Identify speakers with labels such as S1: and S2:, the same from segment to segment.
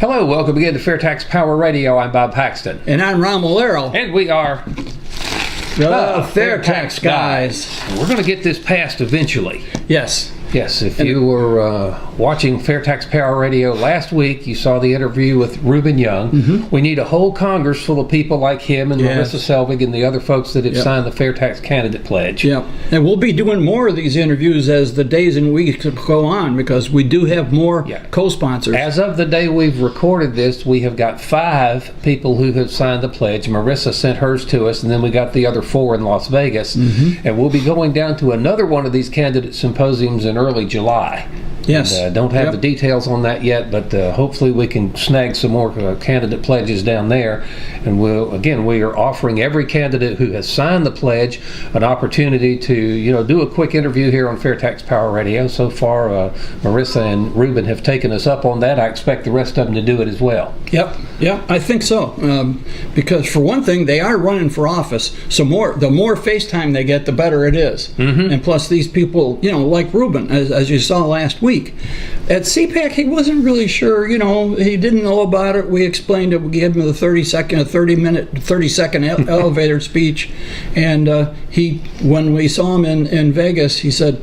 S1: Hello, welcome again to FairTax Power Radio. I'm Bob Paxton.
S2: And I'm Ron Molero.
S1: And we are
S2: the FairTax guys.
S1: We're going to get this passed eventually.
S2: Yes.
S1: Yes, if you were watching FairTax Power Radio last week, you saw the interview with Reuben Young. Mm-hmm. We need a whole Congress full of people like him and Marissa Selvig and the other folks that have signed the FairTax Candidate Pledge.
S2: Yeah, and we'll be doing more of these interviews as the days and weeks go on because we do have more co-sponsors.
S1: As of the day we've recorded this, we have got 5 people who have signed the pledge. Marissa sent hers to us, and then we got the other 4 in Las Vegas. Mm-hmm. And we'll be going down to another one of these candidate symposiums in early July.
S2: Yes.
S1: And, don't have the details on that yet, but hopefully we can snag some more candidate pledges down there. And we are offering every candidate who has signed the pledge an opportunity to, do a quick interview here on FairTax Power Radio. So far, Marissa and Reuben have taken us up on that. I expect the rest of them to do it as well.
S2: Yep, I think so. Because for one thing, they are running for office, so the more face time they get, the better it is. Mm-hmm. And plus, these people, like Reuben, as you saw last week, at CPAC, he wasn't really sure, he didn't know about it. We explained it. We gave him the 30-second elevator speech. And when we saw him in Vegas, he said,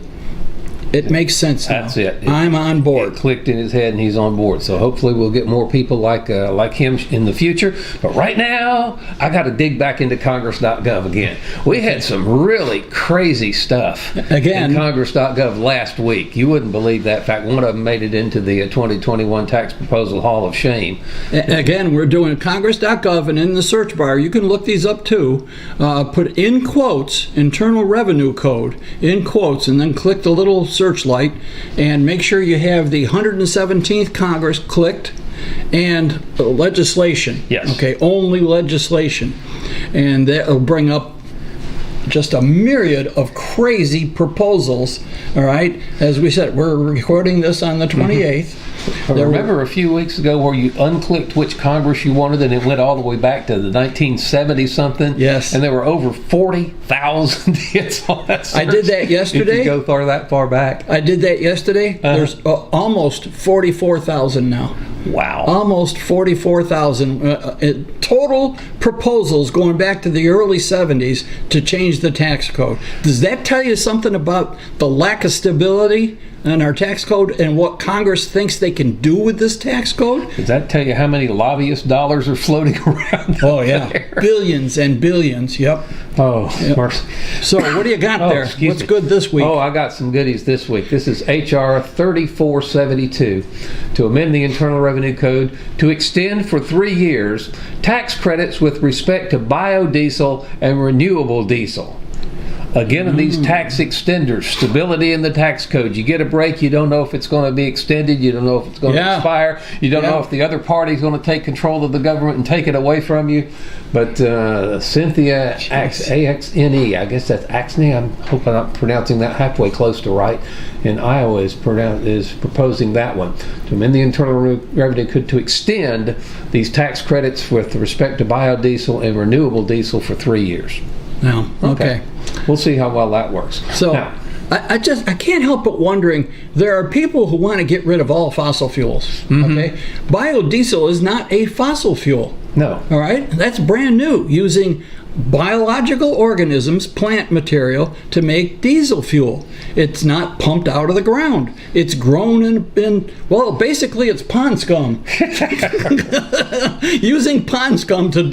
S2: it makes sense now.
S1: That's it.
S2: I'm on board.
S1: It clicked in his head and he's on board. So hopefully we'll get more people like him in the future. But right now, I got to dig back into Congress.gov again. We had some really crazy stuff in Congress.gov last week. You wouldn't believe that. In fact, one of them made it into the 2021 Tax Proposal Hall of Shame.
S2: Again, we're doing Congress.gov, and in the search bar, you can look these up too. Put in quotes, Internal Revenue Code, in quotes, and then click the little searchlight, and make sure you have the 117th Congress clicked and legislation.
S1: Yes.
S2: Okay, only legislation. And that will bring up just a myriad of crazy proposals. All right, as we said, we're recording this on the 28th. Mm-hmm.
S1: Remember a few weeks ago where you unclicked which Congress you wanted and it went all the way back to the 1970-something?
S2: Yes.
S1: And there were over 40,000 hits on that search.
S2: I did that yesterday.
S1: If you go that far back.
S2: I did that yesterday. There's almost 44,000 now.
S1: Wow.
S2: Almost 44,000 total proposals going back to the early 70s to change the tax code. Does that tell you something about the lack of stability in our tax code and what Congress thinks they can do with this tax code?
S1: Does that tell you how many lobbyist dollars are floating around?
S2: Oh, yeah. There? Billions and billions. Yep.
S1: Oh,
S2: yep.
S1: Mercy.
S2: So what do you got there? What's good this week?
S1: Oh, I got some goodies this week. This is H.R. 3472 to amend the Internal Revenue Code to extend for 3 years tax credits with respect to biodiesel and renewable diesel. Again, in these tax extenders, stability in the tax code. You get a break, you don't know if it's going to be extended, you don't know if it's going to expire, you don't know if the other party's going to take control of the government and take it away from you. But Cynthia Axne, I guess that's Axne, I'm hoping I'm pronouncing that halfway close to right, in Iowa is proposing that one, to amend the Internal Revenue Code to extend these tax credits with respect to biodiesel and renewable diesel for 3 years.
S2: No. Okay.
S1: We'll see how well that works.
S2: So
S1: now,
S2: I can't help but wondering, there are people who want to get rid of all fossil fuels. Mm-hmm. Okay, biodiesel is not a fossil fuel.
S1: No.
S2: All right, that's brand new, using biological organisms, plant material, to make diesel fuel. It's not pumped out of the ground. It's grown in basically it's pond scum. Using pond scum to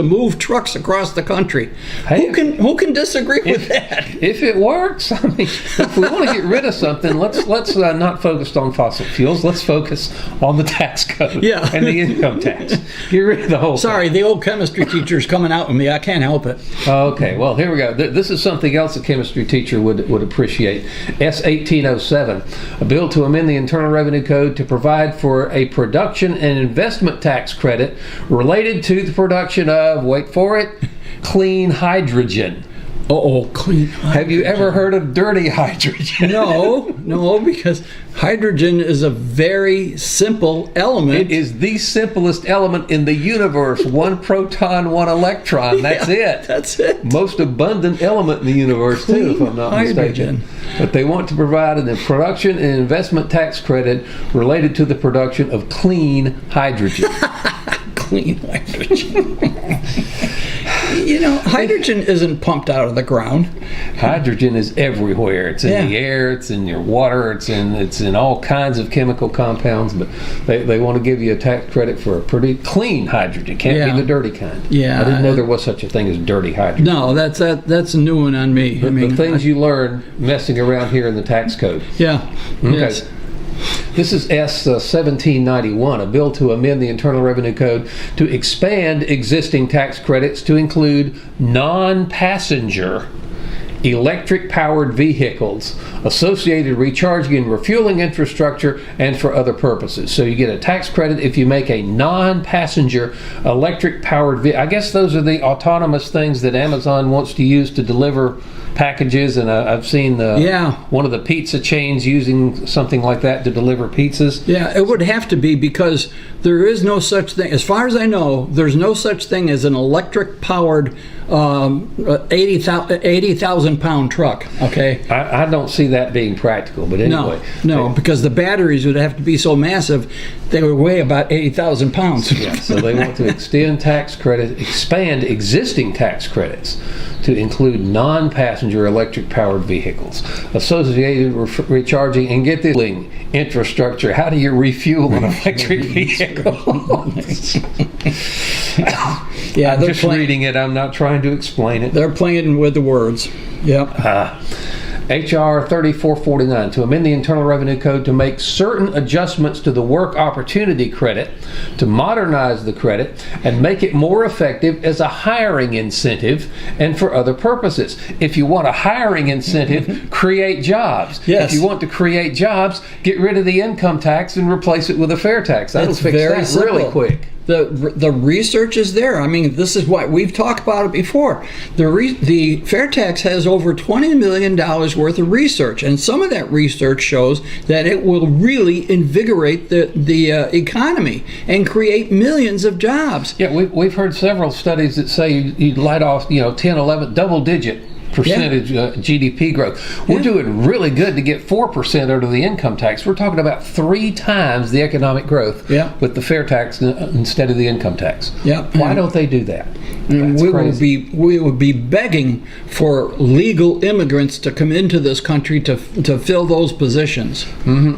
S2: move trucks across the country.
S1: Hey,
S2: who can disagree with that?
S1: If it works, I mean, if we want to get rid of something, let's not focus on fossil fuels. Let's focus on the tax code and the income tax. Get rid of the whole thing.
S2: The old chemistry teacher's coming out with me. I can't help it.
S1: Okay, well, here we go. This is something else a chemistry teacher would appreciate. S1807, a bill to amend the Internal Revenue Code to provide for a production and investment tax credit related to the production of, wait for it, clean hydrogen.
S2: Clean hydrogen.
S1: Have you ever heard of dirty hydrogen?
S2: No, because hydrogen is a very simple element.
S1: It is the simplest element in the universe. One proton, one electron. That's it.
S2: That's it.
S1: Most abundant element in the universe, too, if I'm not mistaken. But they want to provide an production and investment tax credit related to the production of clean hydrogen.
S2: Clean hydrogen. Hydrogen isn't pumped out of the ground.
S1: Hydrogen is everywhere. It's in the air, it's in your water, it's in all kinds of chemical compounds, but they want to give you a tax credit for a pretty clean hydrogen. Can't be the dirty kind.
S2: Yeah.
S1: I didn't know there was such a thing as dirty hydrogen.
S2: No, that's a new one on me.
S1: The things you learn messing around here in the tax code.
S2: Yeah.
S1: Okay.
S2: Yes.
S1: This is S 1791, a bill to amend the Internal Revenue Code to expand existing tax credits to include non-passenger electric-powered vehicles, associated recharging and refueling infrastructure, and for other purposes. So you get a tax credit if you make a non-passenger electric-powered vehicle. I guess those are the autonomous things that Amazon wants to use to deliver packages, and I've seen one of the pizza chains using something like that to deliver pizzas.
S2: Yeah, it would have to be, because there is no such thing, as far as I know, there's no such thing as an electric-powered 80,000 pound truck. Okay,
S1: I don't see that being practical, but anyway.
S2: No, because the batteries would have to be so massive, they would weigh about 80,000 pounds.
S1: Yeah, so they want to expand existing tax credits to include non-passenger electric-powered vehicles associated with recharging, and get this, infrastructure. How do you refuel an electric vehicle?
S2: Yeah,
S1: I'm just reading it. I'm not trying to explain it.
S2: They're playing with the words. Yep.
S1: H.R. 3449, to amend the Internal Revenue Code to make certain adjustments to the Work Opportunity Credit, to modernize the credit, and make it more effective as a hiring incentive and for other purposes. If you want a hiring incentive, create jobs.
S2: Yes.
S1: If you want to create jobs, get rid of the income tax and replace it with a fair tax. That'll fix that really quick.
S2: The research is there. I mean, this is what we've talked about it before. The FairTax has over $20 million worth of research, and some of that research shows that it will really invigorate the economy and create millions of jobs.
S1: Yeah, we've heard several studies that say you'd light off 10, 11, double-digit percentage GDP growth. We're doing really good to get 4% under the income tax. We're talking about 3 times the economic growth with the fair tax instead of the income tax. Why don't they do that?
S2: We would be begging for legal immigrants to come into this country to fill those positions.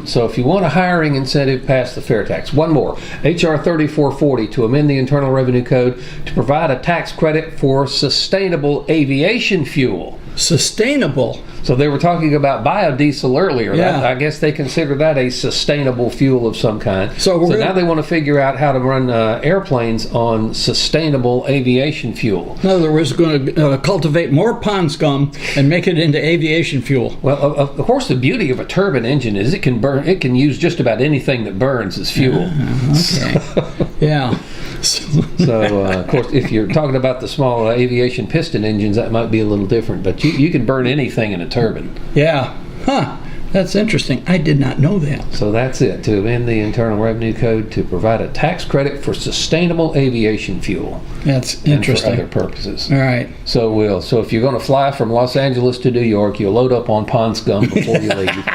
S1: So if you want a hiring incentive, pass the fair tax. One more, H.R. 3440, to amend the Internal Revenue Code to provide a tax credit for sustainable aviation fuel.
S2: Sustainable.
S1: So they were talking about biodiesel earlier. I guess they consider that a sustainable fuel of some kind. So now they want to figure out how to run airplanes on sustainable aviation fuel.
S2: In other words, going to cultivate more pond scum and make it into aviation fuel.
S1: Well, of course, the beauty of a turbine engine is it can burn. It can use just about anything that burns as fuel.
S2: Okay. Yeah.
S1: So, of course, if you're talking about the small aviation piston engines, that might be a little different. But you can burn anything in a turbine.
S2: Yeah. Huh. That's interesting. I did not know that.
S1: So that's it, to amend the Internal Revenue Code to provide a tax credit for sustainable aviation fuel.
S2: That's interesting.
S1: And for other purposes.
S2: All right.
S1: So if you're going to fly from Los Angeles to New York, you'll load up on pond scum before you leave.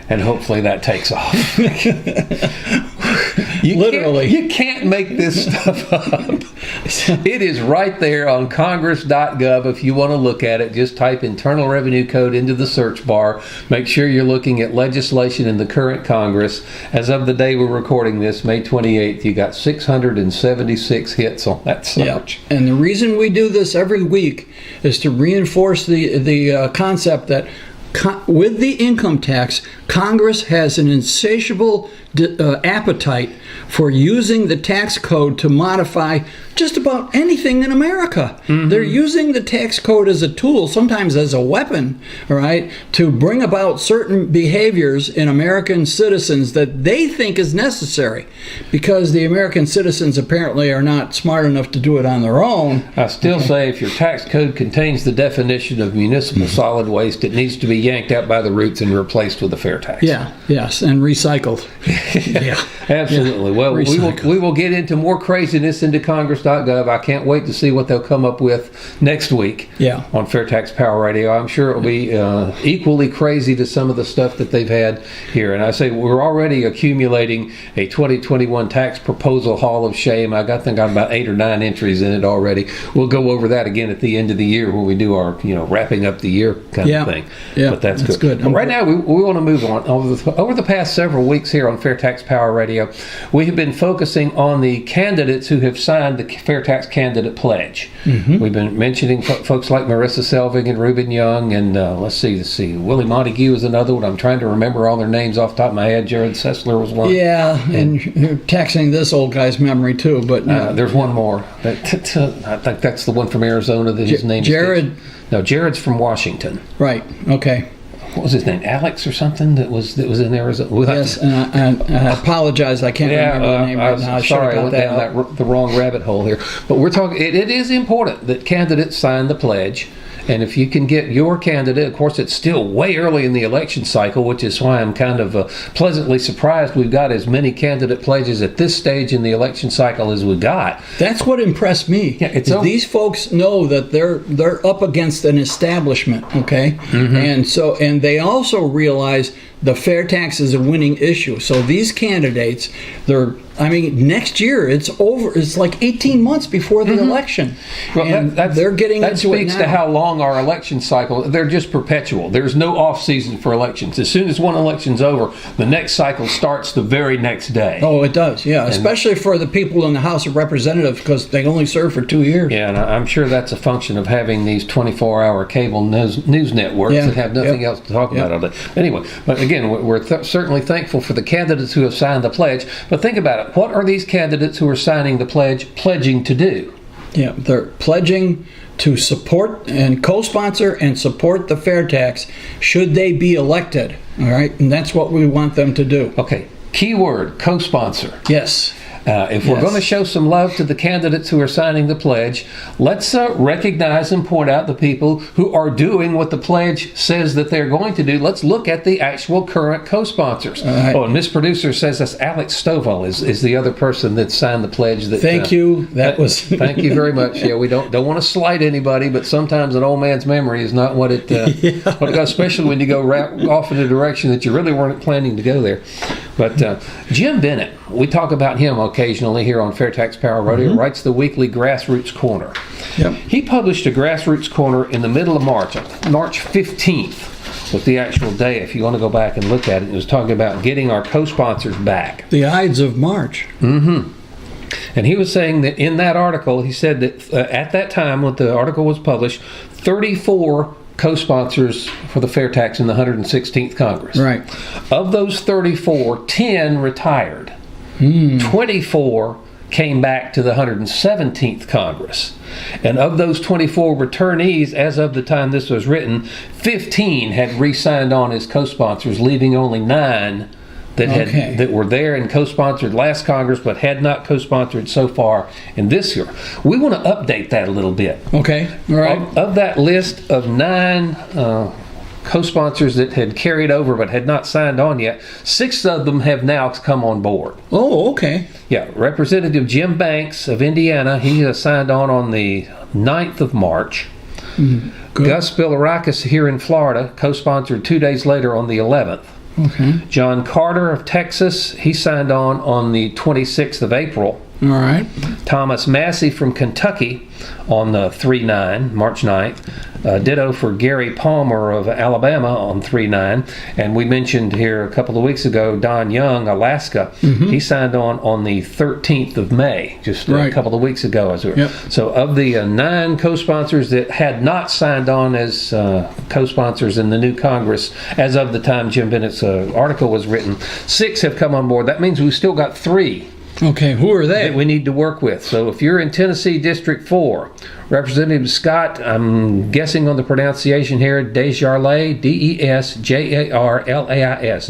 S1: And hopefully that takes off. You can't make this stuff up. It is right there on congress.gov if you want to look at it. Just type Internal Revenue Code into the search bar. Make sure you're looking at legislation in the current Congress. As of the day we're recording this, May 28th, you got 676 hits on that search.
S2: Yeah. And the reason we do this every week is to reinforce the concept that with the income tax, Congress has an insatiable appetite for using the tax code to modify just about anything in America. They're using the tax code as a tool, sometimes as a weapon, all right, to bring about certain behaviors in American citizens that they think is necessary, because the American citizens apparently are not smart enough to do it on their own.
S1: I still say if your tax code contains the definition of municipal solid waste, it needs to be yanked out by the roots and replaced with a fair tax.
S2: Yes, and recycled.
S1: Absolutely. Well, we will get into more craziness into Congress.gov. I can't wait to see what they'll come up with next week on FairTax Power Radio. I'm sure it will be equally crazy to some of the stuff that they've had here. And I say we're already accumulating a 2021 tax proposal hall of shame. I think I've got about 8 or 9 entries in it already. We'll go over that again at the end of the year when we do our wrapping up the year kind of thing. But that's good. But right now we want to move on. Over the past several weeks here on FairTax Power Radio, we have been focusing on the candidates who have signed the FairTax Candidate Pledge. We've been mentioning folks like Marissa Selvig and Reuben Young, and let's see, Willie Montague is another one. I'm trying to remember all their names off the top of my head. Jared Sessler was one.
S2: And you're taxing this old guy's memory too. But
S1: there's one more. I think that's the one from Arizona that his name
S2: Jared.
S1: No, Jared's from Washington.
S2: Right. Okay.
S1: What was his name? Alex or something that was in Arizona.
S2: Yes, and I apologize. I can't remember the name right now.
S1: Sorry, I went down the wrong rabbit hole here. But we're talking. It is important that candidates sign the pledge. And if you can get your candidate, of course, it's still way early in the election cycle, which is why I'm kind of pleasantly surprised we've got as many candidate pledges at this stage in the election cycle as we got.
S2: That's what impressed me. These folks know that they're up against an establishment, okay? And they also realize the fair tax is a winning issue. So these candidates, next year it's over. It's like 18 months before the election.
S1: Well,
S2: they're getting into it now.
S1: That speaks to how long our election cycle, they're just perpetual. There's no off season for elections. As soon as one election's over, the next cycle starts the very next day.
S2: Oh, it does, yeah. Especially for the people in the House of Representatives, because they only serve for 2 years.
S1: Yeah, and I'm sure that's a function of having these 24-hour cable news networks that have nothing else to talk about all day. Anyway, but again, we're certainly thankful for the candidates who have signed the pledge. But think about it. What are these candidates who are signing the pledge pledging to do?
S2: Yeah, they're pledging to support and co-sponsor and support the fair tax should they be elected. All right, and that's what we want them to do.
S1: Okay, keyword, co-sponsor.
S2: Yes.
S1: If we're going to show some love to the candidates who are signing the pledge, let's recognize and point out the people who are doing what the pledge says that they're going to do. Let's look at the actual current co-sponsors.
S2: Right.
S1: Oh, and Miss Producer says that's Alex Stovall is the other person that signed the pledge.
S2: Thank you.
S1: Thank you very much. Yeah, we don't want to slight anybody, but sometimes an old man's memory is not what it especially when you go off in a direction that you really weren't planning to go there. But Jim Bennett, we talk about him occasionally here on FairTax Power Radio, writes the weekly Grassroots Corner. Yep. He published a Grassroots Corner in the middle of March 15th was the actual day, if you want to go back and look at it. It was talking about getting our co-sponsors back.
S2: The Ides of March.
S1: And he was saying that in that article, he said that at that time when the article was published, 34 co-sponsors for the fair tax in the 116th Congress.
S2: Right.
S1: Of those 34, 10 retired. 24 came back to the 117th Congress. And of those 24 returnees, as of the time this was written, 15 had re-signed on as co-sponsors, leaving only 9 that were there and co-sponsored last Congress but had not co-sponsored so far in this year. We want to update that a little bit.
S2: Okay, all right.
S1: Of that list of 9 co-sponsors that had carried over but had not signed on yet, 6 of them have now come on board.
S2: Oh, okay.
S1: Yeah, Representative Jim Banks of Indiana, he signed on the 9th of March. Good. Gus Bilirakis here in Florida co-sponsored 2 days later on the 11th.
S2: Okay.
S1: John Carter of Texas, he signed on the 26th of April.
S2: All right.
S1: Thomas Massey from Kentucky on the 3-9, March 9th. Ditto for Gary Palmer of Alabama on 3-9. And we mentioned here a couple of weeks ago, Don Young, Alaska. He signed on the 13th of May, just a couple of weeks ago. So of the 9 co-sponsors that had not signed on as co-sponsors in the new Congress, as of the time Jim Bennett's article was written, 6 have come on board. That means we've still got 3.
S2: Okay, who are they?
S1: That we need to work with. So if you're in Tennessee District 4, Representative Scott, I'm guessing on the pronunciation here, Desjarlais, Desjarlais.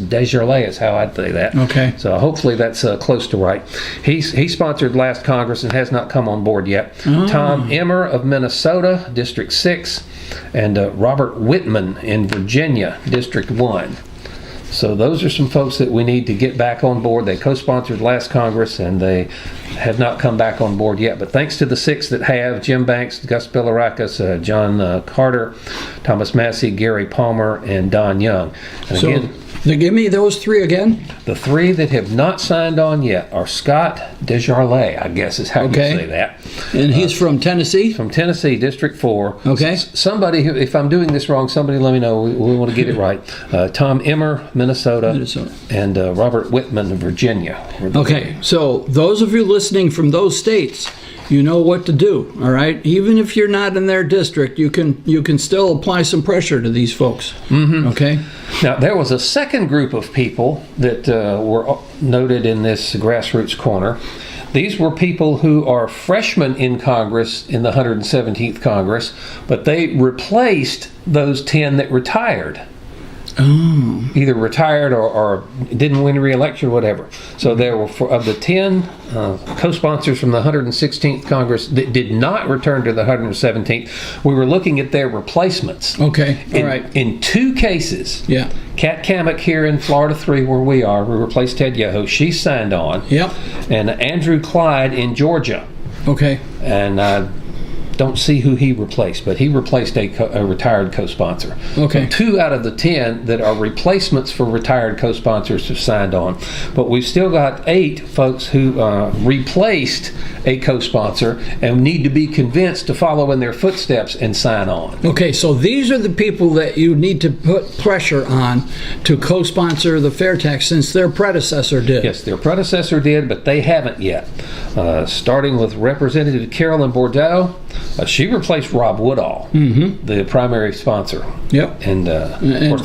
S1: Desjarlais is how I'd say that.
S2: Okay.
S1: So hopefully that's close to right. He sponsored last Congress and has not come on board yet. Tom Emmer of Minnesota, District 6, and Robert Whitman in Virginia, District 1. So those are some folks that we need to get back on board. They co-sponsored last Congress, and they have not come back on board yet. But thanks to the 6 that have, Jim Banks, Gus Bilirakis, John Carter, Thomas Massey, Gary Palmer, and Don Young. And
S2: again, give me those 3 again.
S1: The 3 that have not signed on yet are Scott Desjarlais, I guess is how you say that.
S2: And he's from Tennessee?
S1: From Tennessee, District 4.
S2: Okay.
S1: Somebody, who, if I'm doing this wrong, somebody let me know. We want to get it right. Tom Emmer, Minnesota. And Robert Whitman of Virginia.
S2: Okay, so those of you listening from those states, you know what to do, all right? Even if you're not in their district, you can still apply some pressure to these folks, okay?
S1: Now, there was a second group of people that were noted in this Grassroots Corner. These were people who are freshmen in Congress, in the 117th Congress, but they replaced those 10 that retired.
S2: Oh.
S1: Either retired or didn't win re-election or whatever. So there were, of the 10 co-sponsors from the 116th Congress that did not return to the 117th, we were looking at their replacements.
S2: Okay, all right.
S1: In 2 cases,
S2: yeah.
S1: Kat Kamek here in Florida 3, where we are, we replaced Ted Yoho. She signed on.
S2: Yep.
S1: And Andrew Clyde in Georgia.
S2: Okay.
S1: And don't see who he replaced, but he replaced a retired co-sponsor.
S2: Okay.
S1: So 2 out of the 10 that are replacements for retired co-sponsors have signed on. But we've still got 8 folks who replaced a co-sponsor and need to be convinced to follow in their footsteps and sign on.
S2: Okay, so these are the people that you need to put pressure on to co-sponsor the FairTax since their predecessor did.
S1: Yes, their predecessor did, but they haven't yet. Starting with Representative Carolyn Bordeaux. She replaced Rob Woodall, the primary sponsor.
S2: Yep.
S1: And of course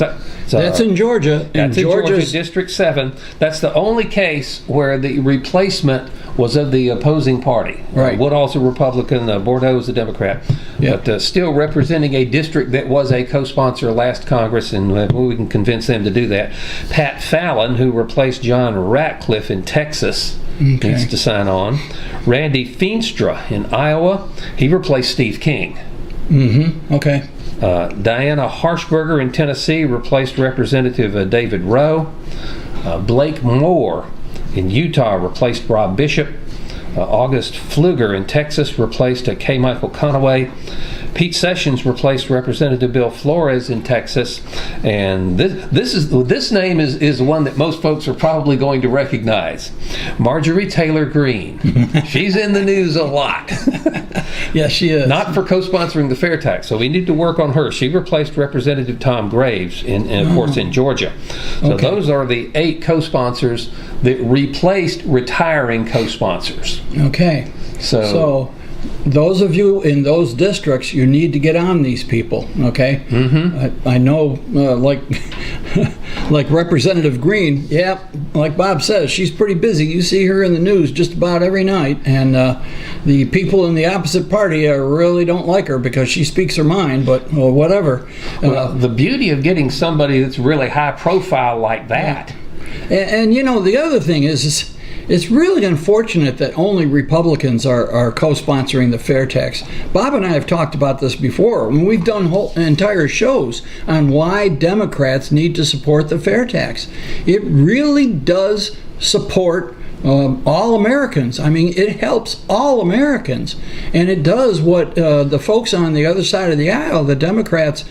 S2: that's in Georgia.
S1: That's in Georgia, District 7. That's the only case where the replacement was of the opposing party.
S2: Right.
S1: Woodall's a Republican, Bordeaux is a Democrat. Yep. But still representing a district that was a co-sponsor last Congress, and we can convince them to do that. Pat Fallon, who replaced John Ratcliffe in Texas, needs to sign on. Randy Feenstra in Iowa, he replaced Steve King.
S2: Okay.
S1: Diana Harshberger in Tennessee replaced Representative David Rowe. Blake Moore in Utah replaced Rob Bishop. August Pfluger in Texas replaced K. Michael Conaway. Pete Sessions replaced Representative Bill Flores in Texas, and this name is one that most folks are probably going to recognize. Marjorie Taylor Greene. She's in the news a lot.
S2: Yes, she is.
S1: Not for co-sponsoring the FairTax, so we need to work on her. She replaced Representative Tom Graves, of course, in Georgia. So those are the 8 co-sponsors that replaced retiring co-sponsors.
S2: Okay. So those of you in those districts, you need to get on these people, okay? I know, like Representative Greene, like Bob says, she's pretty busy. You see her in the news just about every night, and the people in the opposite party really don't like her because she speaks her mind, but whatever.
S1: Well, the beauty of getting somebody that's really high profile like that.
S2: And you know, the other thing is it's really unfortunate that only Republicans are co-sponsoring the FairTax. Bob and I have talked about this before, and we've done whole entire shows on why Democrats need to support the FairTax. It really does support all Americans. I mean, it helps all Americans, and it does what the folks on the other side of the aisle, the Democrats,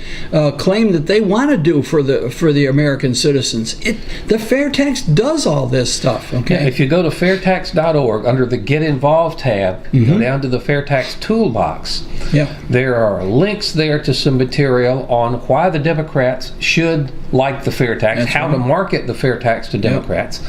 S2: claim that they want to do for the American citizens. The FairTax does all this stuff. Okay.
S1: Yeah, if you go to fairtax.org under the Get Involved tab, go down to the FairTax toolbox.
S2: Yeah.
S1: There are links there to some material on why the Democrats should like the FairTax, how to market the FairTax to Democrats.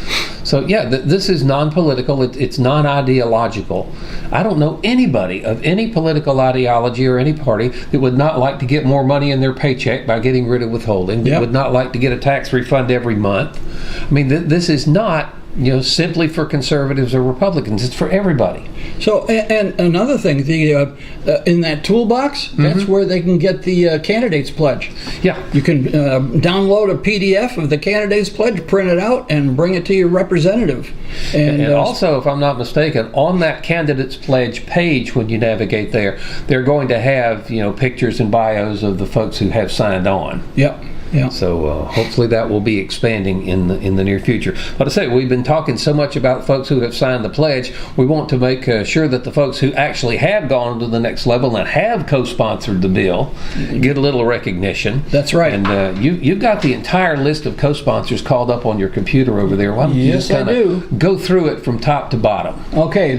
S1: So yeah, this is non-political, it's non-ideological. I don't know anybody of any political ideology or any party that would not like to get more money in their paycheck by getting rid of withholding, that would not like to get a tax refund every month. I mean, this is not simply for conservatives or Republicans. It's for everybody.
S2: So, and another thing, in that toolbox, that's where they can get the candidates pledge.
S1: Yeah.
S2: You can download a PDF of the candidates pledge, print it out, and bring it to your representative.
S1: And also, if I'm not mistaken, on that candidates pledge page, when you navigate there, they're going to have pictures and bios of the folks who have signed on.
S2: Yep. Yeah.
S1: So hopefully that will be expanding in the near future. But I say, we've been talking so much about folks who have signed the pledge. We want to make sure that the folks who actually have gone to the next level and have co-sponsored the bill get a little recognition.
S2: That's right.
S1: And you've got the entire list of co-sponsors called up on your computer over there. Why don't you just kind of go through it from top to bottom?
S2: Okay.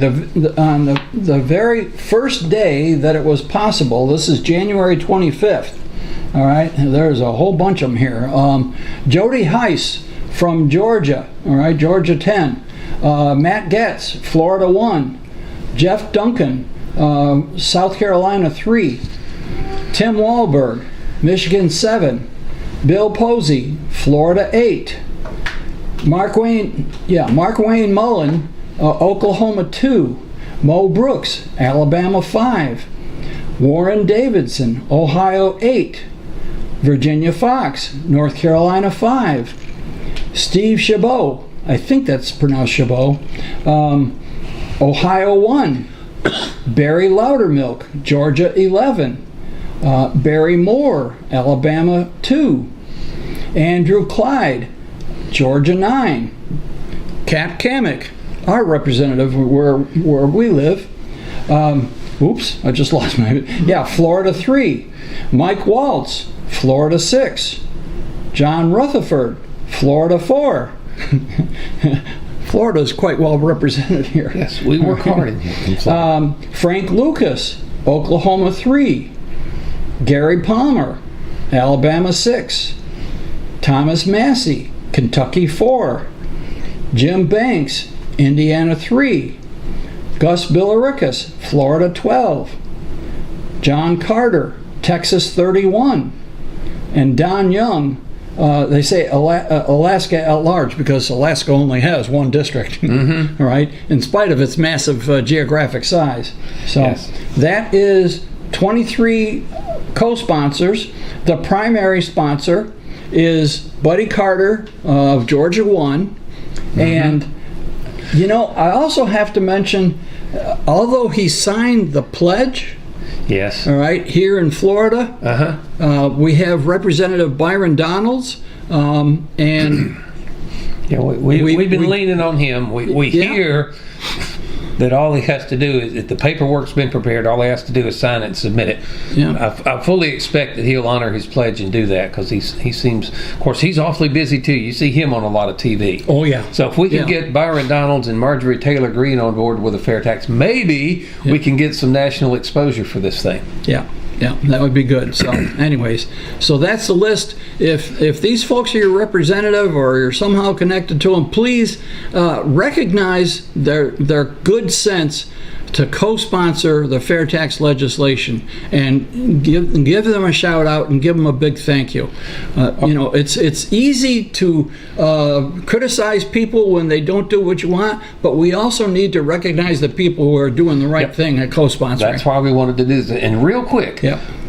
S2: On the very first day that it was possible, this is January 25th. All right, there's a whole bunch of them here. Jody Heiss from Georgia, all right, Georgia 10. Matt Getz, Florida 1. Jeff Duncan, South Carolina 3. Tim Wahlberg, Michigan 7. Bill Posey, Florida 8. Mark Wayne Mullen, Oklahoma 2. Mo Brooks, Alabama 5. Warren Davidson, Ohio 8. Virginia Fox, North Carolina 5. Steve Chabot, I think that's pronounced Chabot, Ohio 1. Barry Loudermilk, Georgia 11. Barry Moore, Alabama 2. Andrew Clyde, Georgia 9. Cap Kamek, our representative where we live. Oops, I just lost my... Yeah, Florida 3. Mike Waltz, Florida 6. John Rutherford, Florida 4. Florida is quite well represented here.
S1: Yes, we work hard in here.
S2: Frank Lucas, Oklahoma 3. Gary Palmer, Alabama 6. Thomas Massey, Kentucky 4. Jim Banks, Indiana 3. Gus Billericus, Florida 12. John Carter, Texas 31. And Don Young, they say Alaska at large, because Alaska only has one district, right? In spite of its massive geographic size. So that is 23 co-sponsors. The primary sponsor is Buddy Carter of Georgia 1. And, I also have to mention, although he signed the pledge, all right, here in Florida, we have Representative Byron Donalds, and
S1: we've been leaning on him. We hear that all he has to do is, if the paperwork's been prepared, all he has to do is sign it and submit it. I fully expect that he'll honor his pledge and do that, because he seems, of course, he's awfully busy too. You see him on a lot of TV.
S2: Oh yeah.
S1: So if we can get Byron Donalds and Marjorie Taylor Greene on board with a FairTax, maybe we can get some national exposure for this thing.
S2: Yeah, that would be good. So anyways, so that's the list. If these folks are your representative or you're somehow connected to them, please recognize their good sense to co-sponsor the FairTax legislation, and give them a shout out and give them a big thank you. It's easy to criticize people when they don't do what you want, but we also need to recognize the people who are doing the right thing at co-sponsoring.
S1: That's why we wanted to do this. And real quick,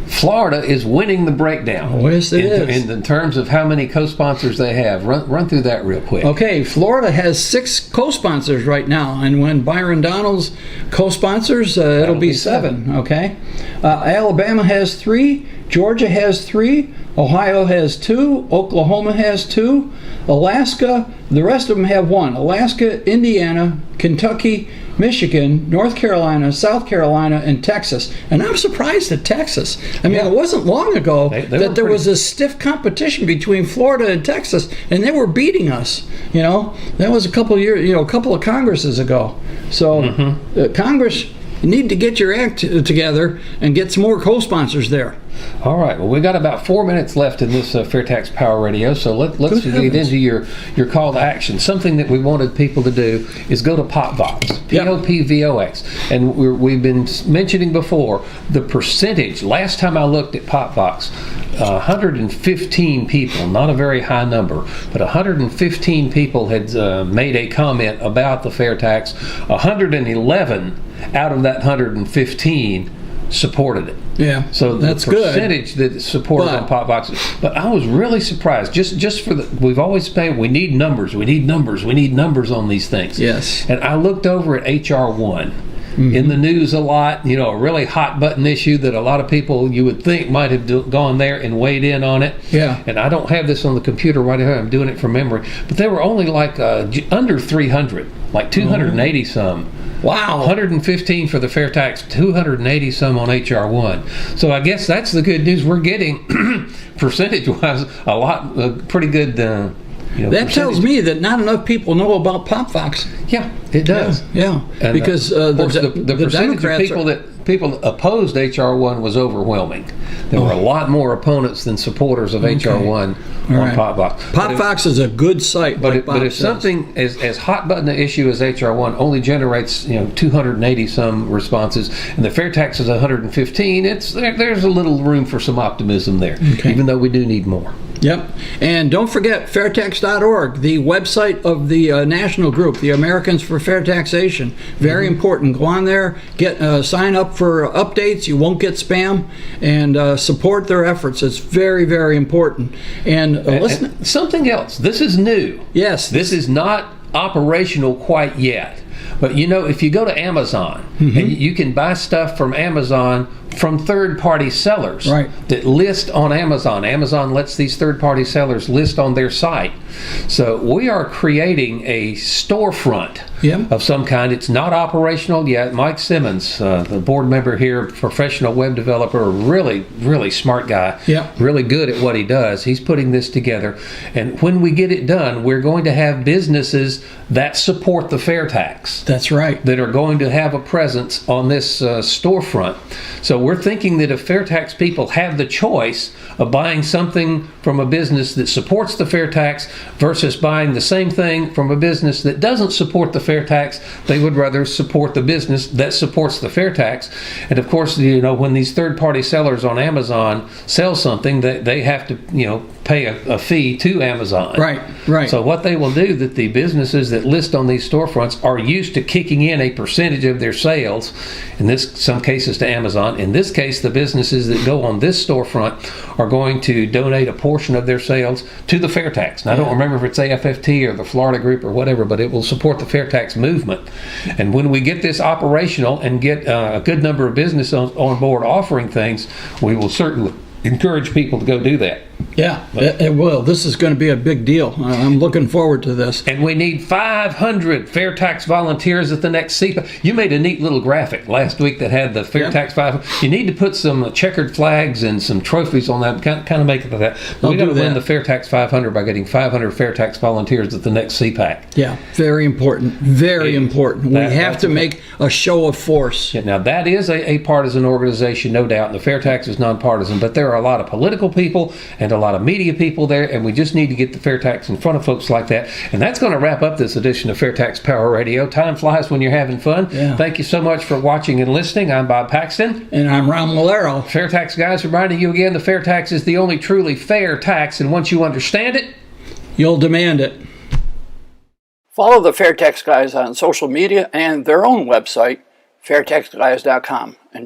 S1: Florida is winning the breakdown.
S2: Oh, yes, it is.
S1: In terms of how many co-sponsors they have. Run through that real quick.
S2: Okay, Florida has 6 co-sponsors right now, and when Byron Donalds co-sponsors, it'll be 7. Okay, Alabama has 3, Georgia has 3, Ohio has 2, Oklahoma has 2, Alaska, the rest of them have 1. Alaska, Indiana, Kentucky, Michigan, North Carolina, South Carolina, and Texas. And I'm surprised at Texas. I mean, it wasn't long ago that there was a stiff competition between Florida and Texas, and they were beating us. You know, that was a couple of years, a couple of Congresses ago. So Congress, you need to get your act together and get some more co-sponsors there.
S1: All right. Well, we've got about 4 minutes left in this FairTax Power Radio, so let's get into your call to action. Something that we wanted people to do is go to PopVox, P-O-P-V-O-X. And we've been mentioning before the percentage. Last time I looked at PopVox, 115 people, not a very high number, but 115 people had made a comment about the FairTax. 111 out of that 115 supported it.
S2: Yeah,
S1: so
S2: that's
S1: the percentage good. That supported on PopVox. But I was really surprised. Just for we've always said we need numbers on these things.
S2: Yes.
S1: And I looked over at HR 1. In the news a lot, a really hot button issue that a lot of people you would think might have gone there and weighed in on it.
S2: Yeah.
S1: And I don't have this on the computer right here. I'm doing it from memory. But they were only like under 300, like 280 some.
S2: Wow.
S1: 115 for the FairTax, 280 some on HR 1. So I guess that's the good news. We're getting, percentage-wise, pretty good.
S2: That tells me that not enough people know about PopVox.
S1: Yeah, it does.
S2: Yeah.
S1: And
S2: because
S1: the percentage
S2: Democrats
S1: of people that opposed HR 1 was overwhelming. There were a lot more opponents than supporters of HR 1 on PopVox.
S2: PopVox is a good site.
S1: But if something as hot button an issue as HR 1 only generates 280 some responses, and the FairTax is 115, there's a little room for some optimism there, even though we do need more.
S2: Yep. And don't forget fairtax.org, the website of the national group, the Americans for Fair Taxation. Very important. Go on there, sign up for updates. You won't get spam, and support their efforts. It's very, very important. And listen.
S1: And something else. This is new.
S2: Yes.
S1: This is not operational quite yet. But if you go to Amazon, and you can buy stuff from Amazon from third-party sellers that list on Amazon. Amazon lets these third-party sellers list on their site. So we are creating a storefront of some kind. It's not operational yet. Mike Simmons, the board member here, professional web developer, really, really smart guy, really good at what he does. He's putting this together. And when we get it done, we're going to have businesses that support the FairTax.
S2: That's right.
S1: That are going to have a presence on this storefront. So we're thinking that if FairTax people have the choice of buying something from a business that supports the FairTax versus buying the same thing from a business that doesn't support the FairTax, they would rather support the business that supports the FairTax. And of course, when these third-party sellers on Amazon sell something, they have to, pay a fee to Amazon.
S2: Right.
S1: So what they will do, that the businesses that list on these storefronts are used to kicking in a percentage of their sales, in some cases to Amazon. In this case, the businesses that go on this storefront are going to donate a portion of their sales to the FairTax. Now, I don't remember if it's AFFT or the Florida group or whatever, but it will support the FairTax movement. And when we get this operational and get a good number of businesses on board offering things, we will certainly encourage people to go do that.
S2: Yeah, it will. This is going to be a big deal. I'm looking forward to this.
S1: And we need 500 FairTax volunteers at the next CPAC. You made a neat little graphic last week that had the FairTax 500. You need to put some checkered flags and some trophies on that, kind of make it that. We got to win the FairTax 500 by getting 500 FairTax volunteers at the next CPAC.
S2: Yeah, very important. Very important. We have to make a show of force.
S1: Yeah, now, that is a partisan organization, no doubt, and the FairTax is nonpartisan, but there are a lot of political people and a lot of media people there, and we just need to get the FairTax in front of folks like that. And that's going to wrap up this edition of FairTax Power Radio. Time flies when you're having fun.
S2: Yeah.
S1: Thank you so much for watching and listening. I'm Bob Paxton.
S2: And I'm Ron Malero.
S1: FairTax guys, reminding you again, the FairTax is the only truly fair tax, and once you understand it,
S2: you'll demand it. Follow the FairTax guys on social media and their own website, fairtaxguys.com. And